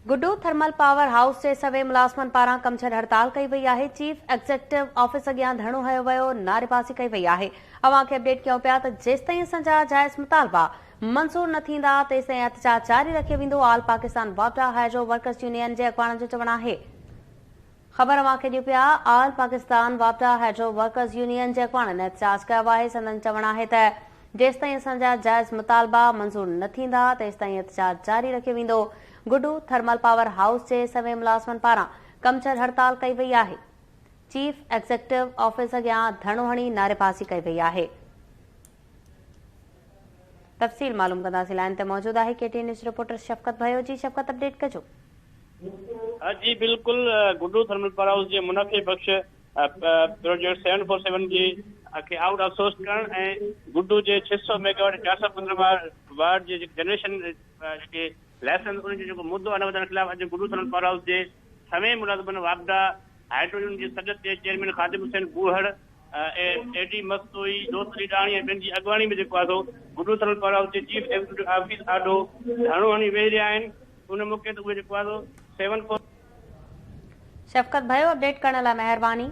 Guddu thermal power house जे सवे मुलाज़िमनि पारां कम छॾ हड़ताल कई वई आहे। चीफ एग्ज़ीक्यूटिव ऑफिस अॻियां धरणो हयो वियो, नारेबाज़ी कई वई आहे। अवां खे अपडेट कयूं पिया त जेसिताईं असांजा जाइज़ मुतालबा मंज़ूर न थींदा तेसिताईं एहतजाज जारी रखियो वेंदो। ऑल पाकिस्तान वापडा हाइड्रो वर्कर्स यूनियन जे अॻवाननि जो चवणु आहे। ख़बर अवां खे ॾियूं पिया, ऑल पाकिस्तान वापडा हाइड्रो वर्कर्स यूनियन जे अॻवाननि एहतजाज कयो आहे। संदन चवणु आहे त जेसिताईं असांजा जाइज़ मुतालबा मंज़ूर न थींदा तेसिताईं एहतजाज जारी रखियो वेंदो। गुड्डू थर्मल पावर हाउस जे सवे मुलाज़िमनि पारां कम छॾ हड़ताल कई वई आहे। चीफ एग्ज़ीक्यूटिव ऑफिस अॻियां धरणो हणी नारेबाज़ी कई वई आहे। तफ़सील मालूम कंदासीं। लाइन ते मौजूद आहे केटीएन न्यूज़ रिपोर्टर शफ़क़त भयो। जी शफ़क़त, अपडेट कजो। जी बिल्कुल, गुड्डू थर्मल पावर हाउस जे मुनाफ़े बख्श प्रोजेक्ट 747 के आउट ऑफ सोर्स करण ऐं गुड्डू जे 600 मेगावाट 415 वाट जे जनरेशन जेके लाइसेंस उन जो मुद्दो न वधण खिलाफ अॼु गुड्डू थर्मल पावर हाउस जे सवे मुलाज़िमनि वापडा हाइड्रोजन जे सदस्य जे चेयरमैन ख़ादिम हुसैन बूहड़ एडी मस्तोई दोस्तरी डाणी ऐं पंहिंजी अॻवानी में जेको आहे गुड्डू थर्मल पावर हाउस जे चीफ एग्जीक्यूटिव ऑफिस ॾाढो धरणो हणी वेही रहिया आहिनि। उन मौक़े ते उहे जेको आहे 7 शफ़क़त भयो, अपडेट करण लाइ महिरबानी।